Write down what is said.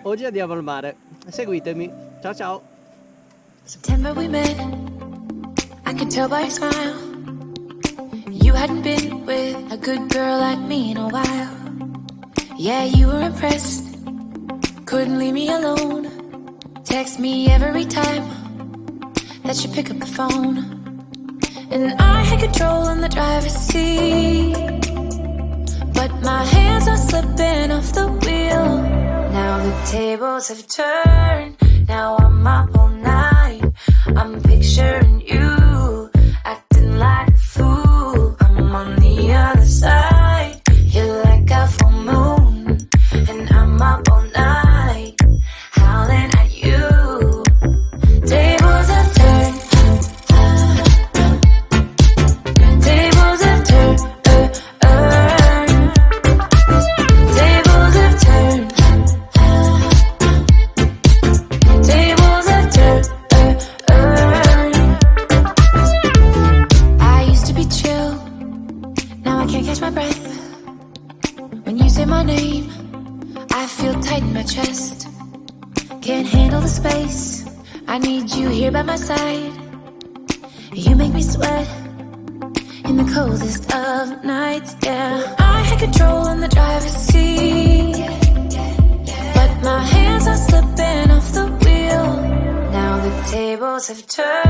Oggi andiamo al mare. Seguitemi. Ciao ciao. September we met, I could tell by your smile. You hadn't been with a good girl like me in a while. Yeah, you were impressed, couldn't leave me alone. Text me every time that you pick up the phone. And I had control in the driver's seat, but my hands are slipping off the wheel. Now the tables have turned, now I'm up all night. I'm picturing you, acting like a fool. I'm on the other side, you're like a full moon. And I'm up all night, howling at you. Tables have turned, tables have turned, tables have turned, tables have turned. I used to be chill, now I can't catch my breath. When you say my name, I feel tight in my chest. Can't handle the space, I need you here by my side. You make me sweat in the coldest of nights, yeah. I had control in the driver's seat, but my hands are slipping off the wheel. Now the tables have turned.